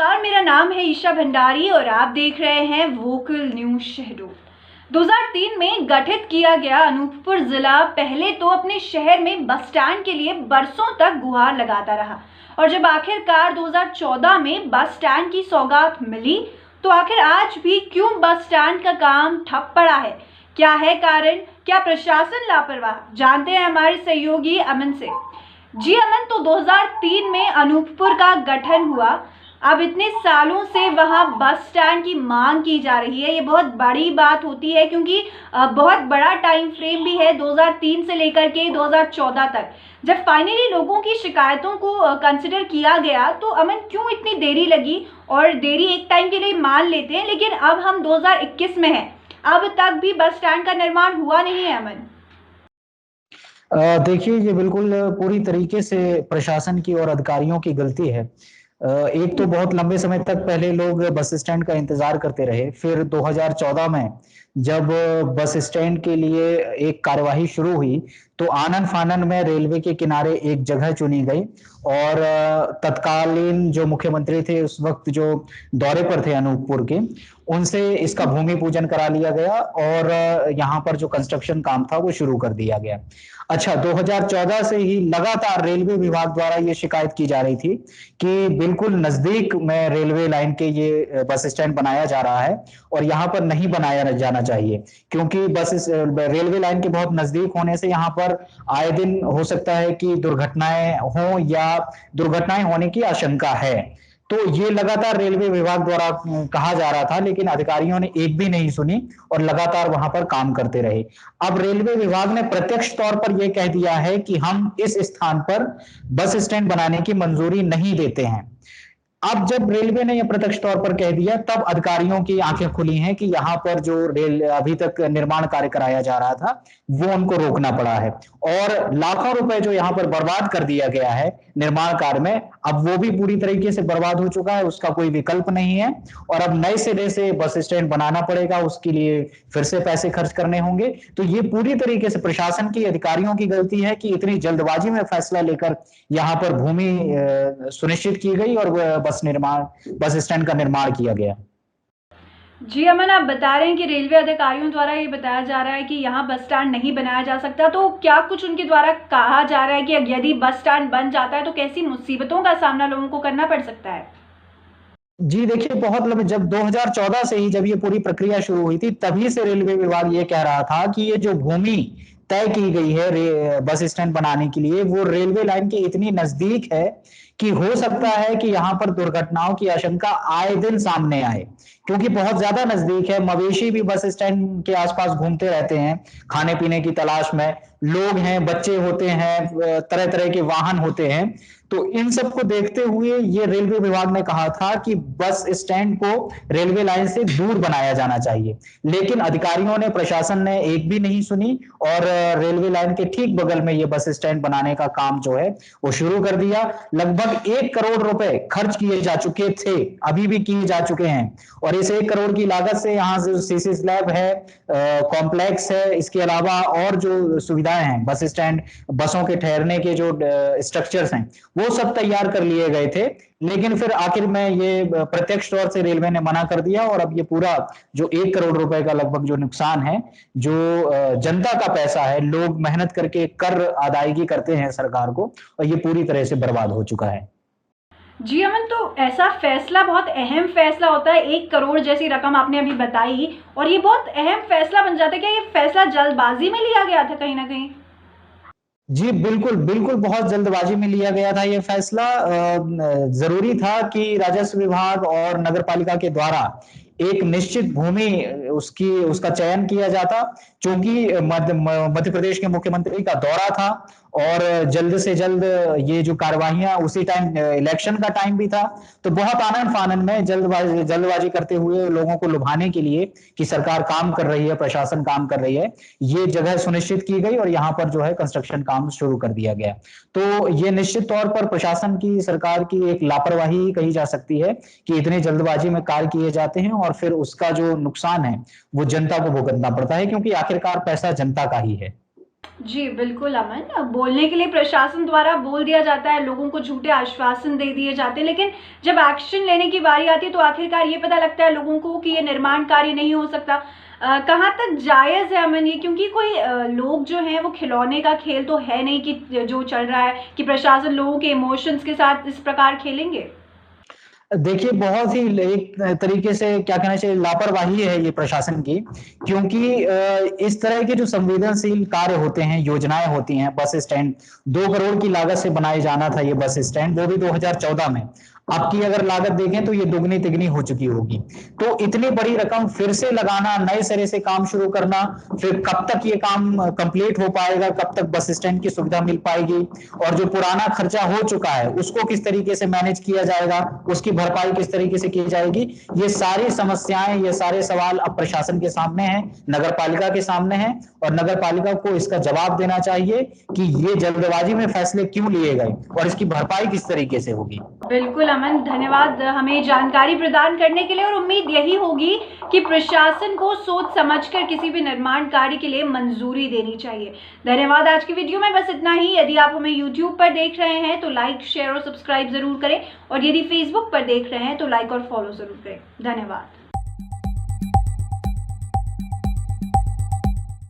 नमस्कार, मेरा नाम है ईशा भंडारी और आप देख रहे हैं वोकल न्यूज शहडोल। 2003 में गठित किया गया अनूपपुर जिला पहले तो अपने शहर में बस स्टैंड के लिए बरसों तक गुहार लगाता रहा और जब आखिरकार 2014 में बस स्टैंड की सौगात मिली तो आखिर आज भी क्यों बस स्टैंड का काम ठप पड़ा है? क्या है कारण? क्या प्रशासन लापरवाह? जानते हैं हमारे सहयोगी अमन से। जी अमन, तो 2003 में अनूपपुर का गठन हुआ। अब इतने सालों से वहां बस स्टैंड की मांग की जा रही है। ये बहुत बड़ी बात होती है क्योंकि बहुत बड़ा टाइम फ्रेम भी है 2003 से लेकर के 2014 तक। जब फाइनली लोगों की शिकायतों को कंसिडर किया गया तो अमन क्यों इतनी देरी लगी? और देरी एक टाइम के लिए मान लेते हैं, लेकिन अब हम 2021 में हैं, अब तक भी बस स्टैंड का निर्माण हुआ नहीं है अमन। देखिए, ये बिल्कुल पूरी तरीके से प्रशासन की और अधिकारियों की गलती है। एक तो बहुत लंबे समय तक पहले लोग बस स्टैंड का इंतजार करते रहे, फिर 2014 में जब बस स्टैंड के लिए एक कार्यवाही शुरू हुई तो आनन फानन में रेलवे के किनारे एक जगह चुनी गई और तत्कालीन जो मुख्यमंत्री थे उस वक्त, जो दौरे पर थे अनूपपुर के, उनसे इसका भूमि पूजन करा लिया गया और यहाँ पर जो कंस्ट्रक्शन काम था वो शुरू कर दिया गया। अच्छा, 2014 से ही लगातार रेलवे विभाग द्वारा ये शिकायत की जा रही थी कि बिल्कुल नजदीक में रेलवे लाइन के ये बस स्टैंड बनाया जा रहा है और यहाँ पर नहीं बनाया जाना चाहिए, क्योंकि बस रेलवे लाइन के बहुत नजदीक होने से यहाँ पर आए दिन हो सकता है कि दुर्घटनाएं हो या दुर्घटनाएं होने की आशंका है। तो ये लगातार रेलवे विभाग द्वारा कहा जा रहा था, लेकिन अधिकारियों ने एक भी नहीं सुनी और लगातार वहां पर काम करते रहे। अब रेलवे विभाग ने प्रत्यक्ष तौर पर यह कह दिया है कि हम इस स्थान पर बस स्टैंड बनाने की मंजूरी नहीं देते हैं। अब जब रेलवे ने यह प्रत्यक्ष तौर पर कह दिया, तब अधिकारियों की आंखें खुली हैं कि यहाँ पर जो रेल अभी तक निर्माण कार्य कराया जा रहा था वो उनको रोकना पड़ा है और लाखों रुपए जो यहाँ पर बर्बाद कर दिया गया है निर्माण कार्य में, अब वो भी पूरी तरीके से बर्बाद हो चुका है, उसका कोई विकल्प नहीं है और अब नए सिरे से बस स्टैंड बनाना पड़ेगा, उसके लिए फिर से पैसे खर्च करने होंगे। तो ये पूरी तरीके से प्रशासन की, अधिकारियों की गलती है कि इतनी जल्दबाजी में फैसला लेकर यहाँ पर भूमि सुनिश्चित की गई और बस स्टैंड का निर्माण किया गया। जी अमन, आप बता रहे हैं कि रेलवे अधिकारियों द्वारा ये बताया जा रहा है कि यहाँ बस स्टैंड नहीं बनाया जा सकता, तो क्या कुछ उनके द्वारा कहा जा रहा है कि यदि बस स्टैंड बन जाता है तो कैसी मुसीबतों का सामना लोगों को करना पड़ सकता है? जी देखिए, बहुत लंबे, जब 2014 से ही जब ये पूरी प्रक्रिया शुरू हुई थी तभी से रेलवे विभाग ये कह रहा था कि ये जो भूमि तय की गई है बस स्टैंड बनाने के लिए वो रेलवे लाइन के इतनी नजदीक है कि हो सकता है कि यहाँ पर दुर्घटनाओं की आशंका आए दिन सामने आए, क्योंकि बहुत ज्यादा नजदीक है। मवेशी भी बस स्टैंड के आसपास घूमते रहते हैं खाने पीने की तलाश में, लोग हैं, बच्चे होते हैं, तरह तरह के वाहन होते हैं। तो इन सब को देखते हुए ये रेलवे विभाग ने कहा था कि बस स्टैंड को रेलवे लाइन से दूर बनाया जाना चाहिए, लेकिन अधिकारियों ने, प्रशासन ने एक भी नहीं सुनी और रेलवे लाइन के ठीक बगल में ये बस स्टैंड बनाने का काम जो है वो शुरू कर दिया। लगभग 1 करोड़ रुपए खर्च किए जा चुके थे, अभी भी किए जा चुके हैं और इस 1 करोड़ की लागत से यहाँ से सीसी स्लैब है, कॉम्प्लेक्स है, इसके अलावा और जो सुविधाएं हैं, बस स्टैंड, बसों के ठहरने के जो स्ट्रक्चर्स हैं वो सब तैयार कर लिए गए थे, लेकिन फिर आखिर में ये प्रत्यक्ष तौर से रेलवे ने मना कर दिया और अब ये पूरा जो 1 करोड़ रुपए का लगभग जो नुकसान है, जो जनता का पैसा है, लोग मेहनत करके कर अदायगी करते हैं सरकार को, और ये पूरी तरह से बर्बाद हो चुका है। जी अमन, तो ऐसा फैसला बहुत अहम फैसला होता है, 1 करोड़ जैसी रकम आपने अभी बताई और ये बहुत अहम फैसला बन जाता है। क्या ये फैसला जल्दबाजी में लिया गया था कहीं ना कहीं? जी बिल्कुल बिल्कुल, बहुत जल्दबाजी में लिया गया था ये फैसला। जरूरी था कि राजस्व विभाग और नगर पालिका के द्वारा एक निश्चित भूमि उसका चयन किया जाता, क्योंकि मध्य प्रदेश के मुख्यमंत्री का दौरा था और जल्द से जल्द ये जो कार्यवाहियां, उसी टाइम इलेक्शन का टाइम भी था, तो बहुत आनन फानन में जल्दबाजी करते हुए लोगों को लुभाने के लिए कि सरकार काम कर रही है, प्रशासन काम कर रही है, ये जगह सुनिश्चित की गई और यहाँ पर जो है कंस्ट्रक्शन काम शुरू कर दिया गया। तो ये निश्चित तौर पर प्रशासन की, सरकार की एक लापरवाही कही जा सकती है कि इतनी जल्दबाजी में कार्य किए जाते हैं और फिर उसका जो नुकसान है वो जनता को भुगतना पड़ता है, क्योंकि आखिरकार पैसा जनता का ही है। जी, बिल्कुल अमन। बोलने के लिए प्रशासन द्वारा बोल दिया जाता है, लोगों को झूठे आश्वासन दे दिए जाते हैं, लेकिन जब एक्शन लेने की बारी आती है तो आखिरकार ये पता लगता है लोगों को कि ये निर्माण कार्य नहीं हो सकता। कहाँ तक जायज़ है अमन ये? क्योंकि कोई लोग जो हैं वो खिलौने का खेल तो है नहीं कि जो चल रहा है कि प्रशासन लोगों के इमोशंस के साथ इस प्रकार खेलेंगे। देखिए, बहुत ही एक तरीके से क्या कहना चाहिए, लापरवाही है ये प्रशासन की, क्योंकि इस तरह के जो संवेदनशील कार्य होते हैं, योजनाएं होती हैं, बस स्टैंड 2 करोड़ की लागत से बनाए जाना था ये बस स्टैंड, वो भी 2014 में। अब की अगर लागत देखें तो ये दुगनी तिगनी हो चुकी होगी। तो इतनी बड़ी रकम फिर से लगाना, नए सिरे से काम शुरू करना, फिर कब तक ये काम कंप्लीट हो पाएगा, कब तक बस स्टैंड की सुविधा मिल पाएगी, और जो पुराना खर्चा हो चुका है उसको किस तरीके से मैनेज किया जाएगा, उसकी भरपाई किस तरीके से की जाएगी, ये सारी समस्याएं, ये सारे सवाल अब प्रशासन के सामने हैं, नगर पालिका के सामने हैं, और नगर पालिका को इसका जवाब देना चाहिए कि ये जल्दबाजी में फैसले क्यों लिए गए और इसकी भरपाई किस तरीके से होगी। बिल्कुल अमन, धन्यवाद हमें जानकारी प्रदान करने के लिए, और उम्मीद यही होगी कि प्रशासन को सोच समझकर किसी भी निर्माण कार्य के लिए मंजूरी देनी चाहिए। धन्यवाद। आज की वीडियो में बस इतना ही। यदि आप हमें यूट्यूब पर देख रहे हैं तो लाइक, शेयर और सब्सक्राइब जरूर करें, और यदि फेसबुक पर देख रहे हैं तो लाइक और फॉलो जरूर करें। धन्यवाद।